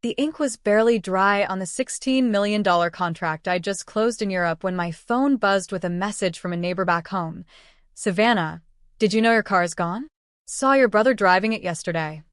The ink was barely dry on the $16 million contract I just closed in Europe when my phone buzzed with a message from a neighbor back home. Savannah, did you know your car's gone? Saw your brother driving it yesterday.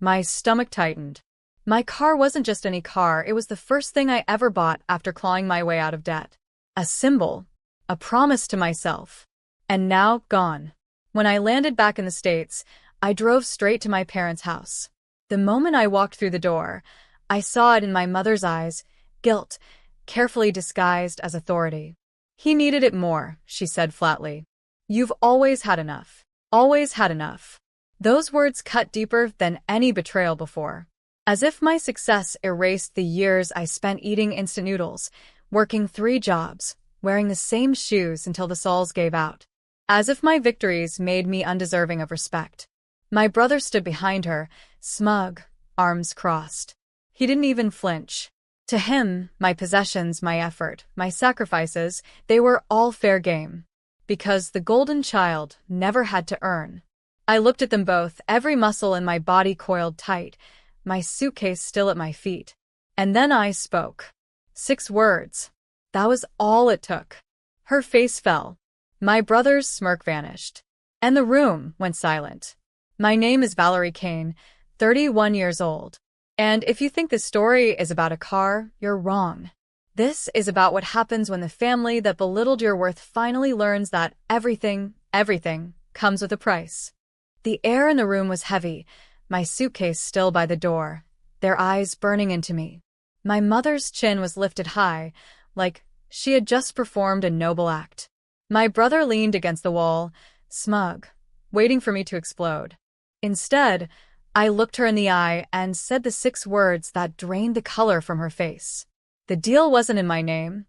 My stomach tightened. My car wasn't just any car, it was the first thing I ever bought after clawing my way out of debt. A symbol, a promise to myself. And now, gone. When I landed back in the States, I drove straight to my parents' house. The moment I walked through the door, I saw it in my mother's eyes, guilt, carefully disguised as authority. He needed it more, she said flatly. You've always had enough. Always had enough. Those words cut deeper than any betrayal before. As if my success erased the years I spent eating instant noodles, working 3 jobs, wearing the same shoes until the soles gave out. As if my victories made me undeserving of respect. My brother stood behind her, smug, arms crossed. He didn't even flinch. To him, my possessions, my effort, my sacrifices, they were all fair game. Because the golden child never had to earn. I looked at them both, every muscle in my body coiled tight, my suitcase still at my feet. And then I spoke. 6 words. That was all it took. Her face fell. My brother's smirk vanished. And the room went silent. My name is Valerie Kane, 31 years old. And if you think this story is about a car, you're wrong. This is about what happens when the family that belittled your worth finally learns that everything comes with a price. The air in the room was heavy, my suitcase still by the door, their eyes burning into me. My mother's chin was lifted high, like she had just performed a noble act. My brother leaned against the wall, smug, waiting for me to explode. Instead, I looked her in the eye and said the 6 words that drained the color from her face. The deal wasn't in my name.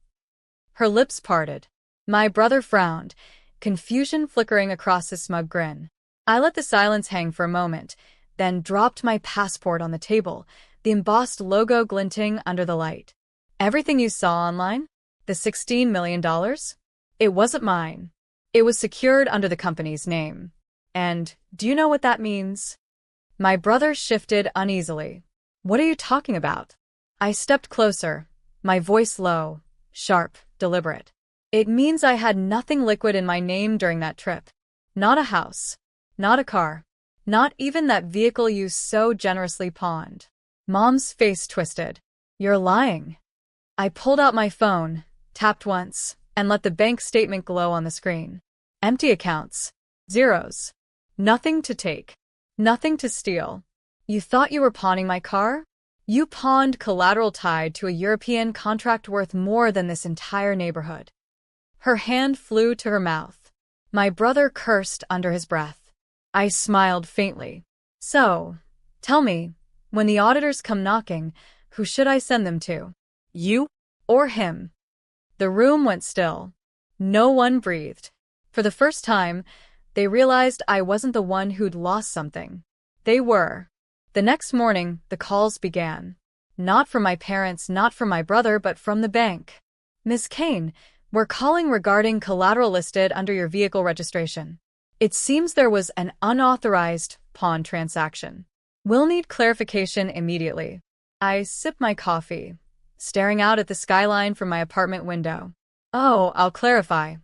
Her lips parted. My brother frowned, confusion flickering across his smug grin. I let the silence hang for a moment, then dropped my passport on the table, the embossed logo glinting under the light. Everything you saw online? The $16 million? It wasn't mine. It was secured under the company's name. And do you know what that means? My brother shifted uneasily. What are you talking about? I stepped closer, my voice low, sharp, deliberate. It means I had nothing liquid in my name during that trip. Not a house. Not a car. Not even that vehicle you so generously pawned. Mom's face twisted. You're lying. I pulled out my phone, tapped once, and let the bank statement glow on the screen. Empty accounts. Zeros. Nothing to take. Nothing to steal. You thought you were pawning my car? You pawned collateral tied to a European contract worth more than this entire neighborhood. Her hand flew to her mouth. My brother cursed under his breath. I smiled faintly. So, tell me, when the auditors come knocking, who should I send them to? You? Or him? The room went still. No one breathed. For the first time, they realized I wasn't the one who'd lost something. They were. The next morning, the calls began. Not from my parents, not from my brother, but from the bank. Miss Kane, we're calling regarding collateral listed under your vehicle registration. It seems there was an unauthorized pawn transaction. We'll need clarification immediately. I sipped my coffee, staring out at the skyline from my apartment window. Oh, I'll clarify,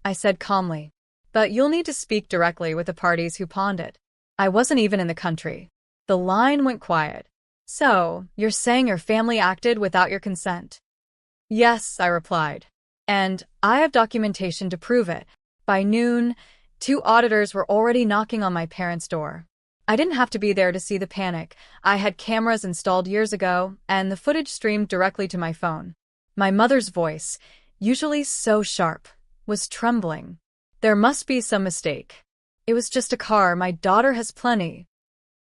I said calmly. But you'll need to speak directly with the parties who pawned it. I wasn't even in the country. The line went quiet. So, you're saying your family acted without your consent? Yes, I replied. And I have documentation to prove it. By noon, 2 auditors were already knocking on my parents' door. I didn't have to be there to see the panic. I had cameras installed years ago, and the footage streamed directly to my phone. My mother's voice, usually so sharp, was trembling. There must be some mistake. It was just a car, my daughter has plenty.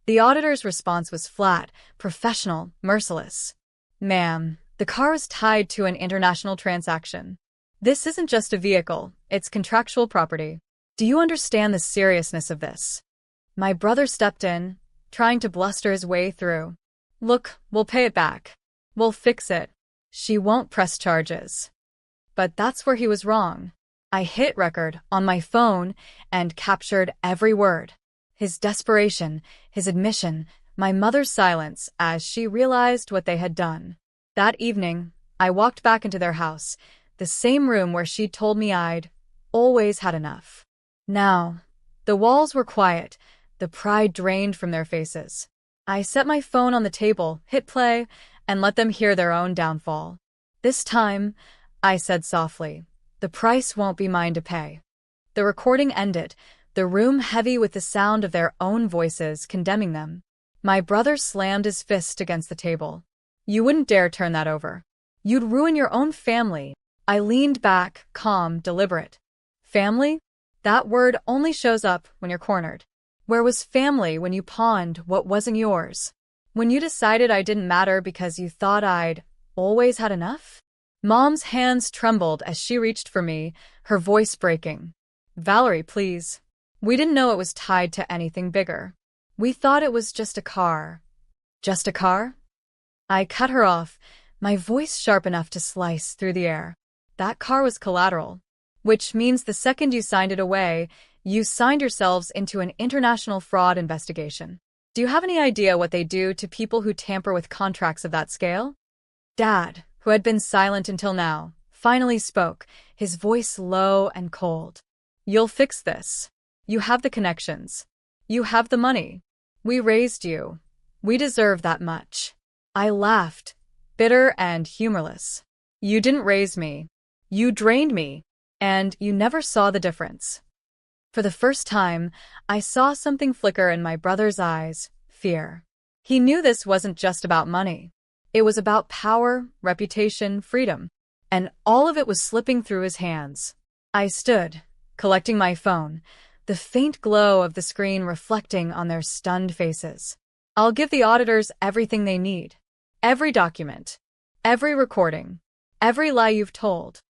The auditor's response was flat, professional, merciless. Ma'am, the car is tied to an international transaction. This isn't just a vehicle, it's contractual property. Do you understand the seriousness of this? My brother stepped in, trying to bluster his way through. Look, we'll pay it back. We'll fix it. She won't press charges. But that's where he was wrong. I hit record on my phone and captured every word. His desperation, his admission, my mother's silence as she realized what they had done. That evening, I walked back into their house, the same room where she'd told me I'd always had enough. Now, the walls were quiet, the pride drained from their faces. I set my phone on the table, hit play, and let them hear their own downfall. This time, I said softly, the price won't be mine to pay. The recording ended, the room heavy with the sound of their own voices condemning them. My brother slammed his fist against the table. You wouldn't dare turn that over. You'd ruin your own family. I leaned back, calm, deliberate. Family? That word only shows up when you're cornered. Where was family when you pawned what wasn't yours? When you decided I didn't matter because you thought I'd always had enough? Mom's hands trembled as she reached for me, her voice breaking. Valerie, please. We didn't know it was tied to anything bigger. We thought it was just a car. Just a car? I cut her off, my voice sharp enough to slice through the air. That car was collateral, which means the second you signed it away, you signed yourselves into an international fraud investigation. Do you have any idea what they do to people who tamper with contracts of that scale? Dad, who had been silent until now, finally spoke, his voice low and cold. You'll fix this. You have the connections. You have the money. We raised you. We deserve that much. I laughed, bitter and humorless. You didn't raise me. You drained me. And you never saw the difference. For the first time, I saw something flicker in my brother's eyes, fear. He knew this wasn't just about money. It was about power, reputation, freedom. And all of it was slipping through his hands. I stood, collecting my phone, the faint glow of the screen reflecting on their stunned faces. I'll give the auditors everything they need. Every document. Every recording. Every lie you've told.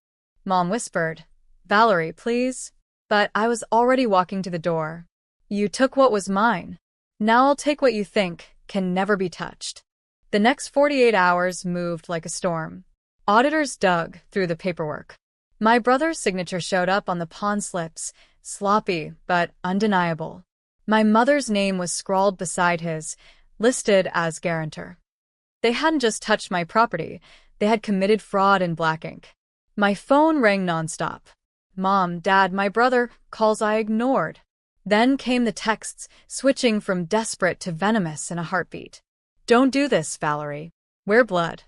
Mom whispered, Valerie, please. But I was already walking to the door. You took what was mine. Now I'll take what you think can never be touched. The next 48 hours moved like a storm. Auditors dug through the paperwork. My brother's signature showed up on the pawn slips, sloppy but undeniable. My mother's name was scrawled beside his, listed as guarantor. They hadn't just touched my property, they had committed fraud in black ink. My phone rang nonstop. Mom, Dad, my brother, calls I ignored. Then came the texts, switching from desperate to venomous in a heartbeat. Don't do this, Valerie. We're blood.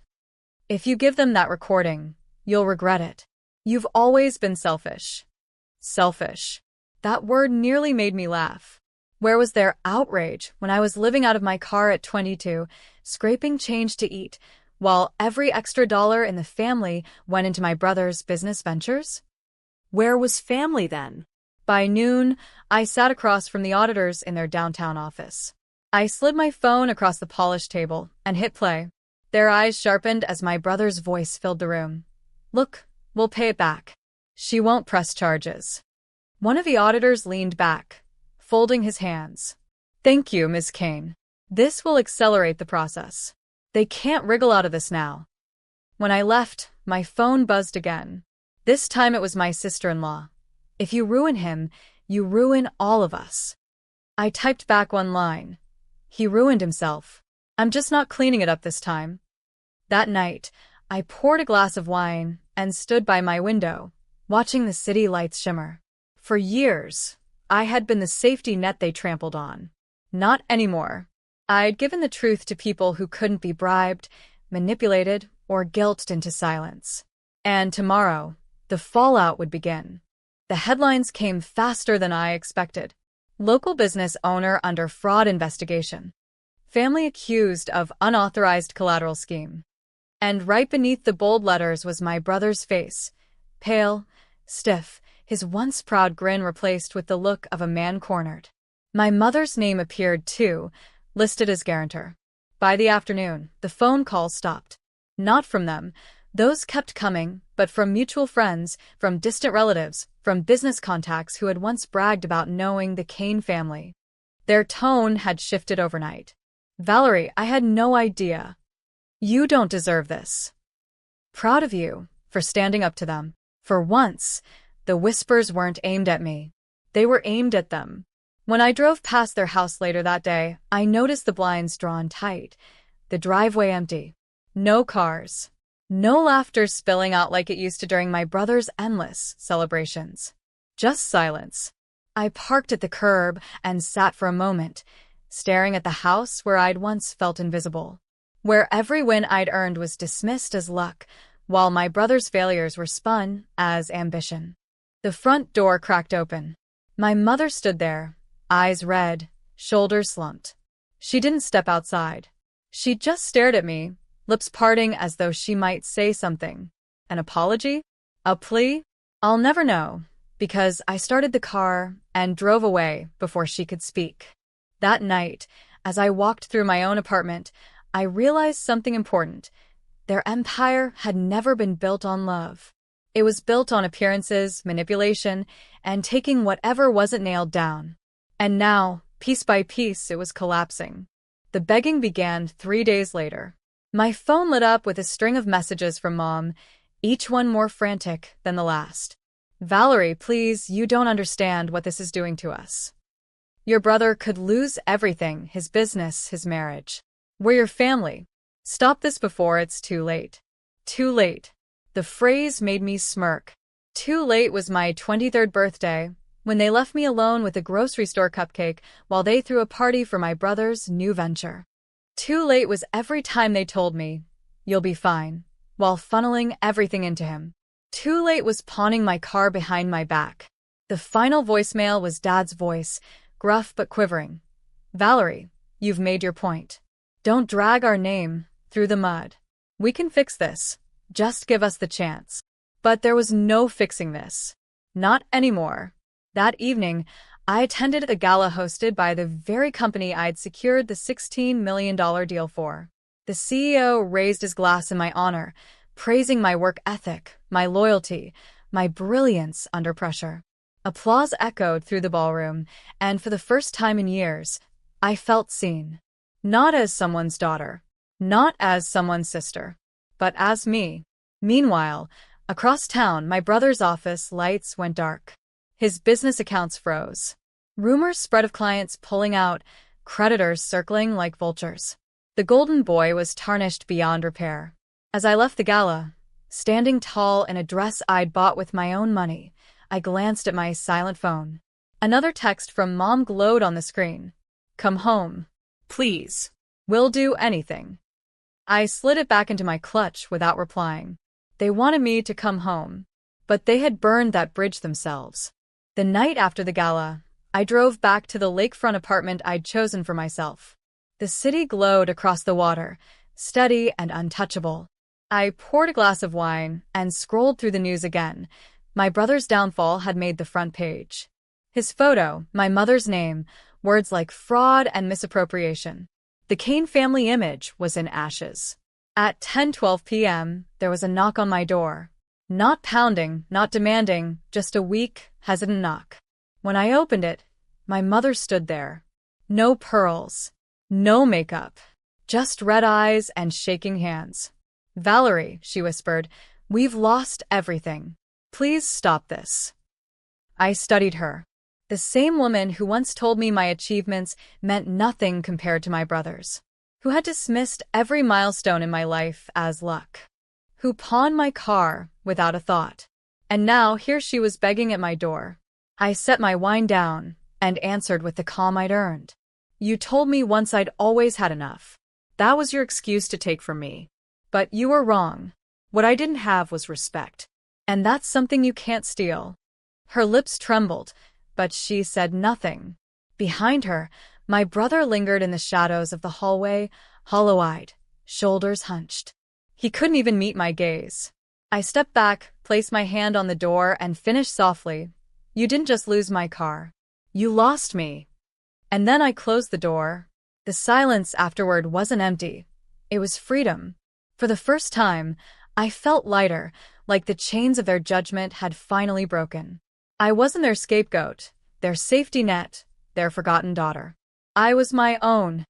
If you give them that recording, you'll regret it. You've always been selfish. Selfish. That word nearly made me laugh. Where was their outrage when I was living out of my car at 22, scraping change to eat, while every extra dollar in the family went into my brother's business ventures? Where was family then? By noon, I sat across from the auditors in their downtown office. I slid my phone across the polished table and hit play. Their eyes sharpened as my brother's voice filled the room. Look, we'll pay it back. She won't press charges. One of the auditors leaned back, folding his hands. Thank you, Ms. Kane. This will accelerate the process. They can't wriggle out of this now. When I left, my phone buzzed again. This time it was my sister-in-law. If you ruin him, you ruin all of us. I typed back one line. He ruined himself. I'm just not cleaning it up this time. That night, I poured a glass of wine and stood by my window, watching the city lights shimmer. For years, I had been the safety net they trampled on. Not anymore. I'd given the truth to people who couldn't be bribed, manipulated, or guilted into silence. And tomorrow, the fallout would begin. The headlines came faster than I expected. Local business owner under fraud investigation. Family accused of unauthorized collateral scheme. And right beneath the bold letters was my brother's face. Pale, stiff, his once proud grin replaced with the look of a man cornered. My mother's name appeared too, listed as guarantor. By the afternoon, the phone calls stopped. Not from them. Those kept coming, but from mutual friends, from distant relatives, from business contacts who had once bragged about knowing the Kane family. Their tone had shifted overnight. Valerie, I had no idea. You don't deserve this. Proud of you for standing up to them. For once, the whispers weren't aimed at me. They were aimed at them. When I drove past their house later that day, I noticed the blinds drawn tight, the driveway empty. No cars. No laughter spilling out like it used to during my brother's endless celebrations. Just silence. I parked at the curb and sat for a moment, staring at the house where I'd once felt invisible, where every win I'd earned was dismissed as luck, while my brother's failures were spun as ambition. The front door cracked open. My mother stood there, eyes red, shoulders slumped. She didn't step outside. She just stared at me, lips parting as though she might say something. An apology? A plea? I'll never know, because I started the car and drove away before she could speak. That night, as I walked through my own apartment, I realized something important. Their empire had never been built on love. It was built on appearances, manipulation, and taking whatever wasn't nailed down. And now, piece by piece, it was collapsing. The begging began 3 days later. My phone lit up with a string of messages from Mom, each one more frantic than the last. "Valerie, please, you don't understand what this is doing to us. Your brother could lose everything, his business, his marriage. We're your family. Stop this before it's too late." Too late. The phrase made me smirk. Too late was my 23rd birthday, when they left me alone with a grocery store cupcake while they threw a party for my brother's new venture. Too late was every time they told me, "You'll be fine," while funneling everything into him. Too late was pawning my car behind my back. The final voicemail was Dad's voice, gruff but quivering. "Valerie, you've made your point. Don't drag our name through the mud. We can fix this. Just give us the chance." But there was no fixing this. Not anymore. That evening, I attended a gala hosted by the very company I'd secured the $16 million deal for. The CEO raised his glass in my honor, praising my work ethic, my loyalty, my brilliance under pressure. Applause echoed through the ballroom, and for the first time in years, I felt seen. Not as someone's daughter, not as someone's sister, but as me. Meanwhile, across town, my brother's office lights went dark. His business accounts froze. Rumors spread of clients pulling out, creditors circling like vultures. The golden boy was tarnished beyond repair. As I left the gala, standing tall in a dress I'd bought with my own money, I glanced at my silent phone. Another text from Mom glowed on the screen. "Come home. Please. We'll do anything." I slid it back into my clutch without replying. They wanted me to come home, but they had burned that bridge themselves. The night after the gala, I drove back to the lakefront apartment I'd chosen for myself. The city glowed across the water, steady and untouchable. I poured a glass of wine and scrolled through the news again. My brother's downfall had made the front page. His photo, my mother's name, words like fraud and misappropriation. The Kane family image was in ashes. At 10:12 p.m., there was a knock on my door. Not pounding, not demanding, just a weak, hesitant knock. When I opened it, my mother stood there. No pearls, no makeup, just red eyes and shaking hands. "Valerie," she whispered, "we've lost everything. Please stop this." I studied her. The same woman who once told me my achievements meant nothing compared to my brother's, who had dismissed every milestone in my life as luck, who pawned my car without a thought. And now here she was begging at my door. I set my wine down and answered with the calm I'd earned. "You told me once I'd always had enough. That was your excuse to take from me. But you were wrong. What I didn't have was respect. And that's something you can't steal." Her lips trembled, but she said nothing. Behind her, my brother lingered in the shadows of the hallway, hollow-eyed, shoulders hunched. He couldn't even meet my gaze. I stepped back, placed my hand on the door, and finished softly. "You didn't just lose my car. You lost me." And then I closed the door. The silence afterward wasn't empty. It was freedom. For the first time, I felt lighter, like the chains of their judgment had finally broken. I wasn't their scapegoat, their safety net, their forgotten daughter. I was my own.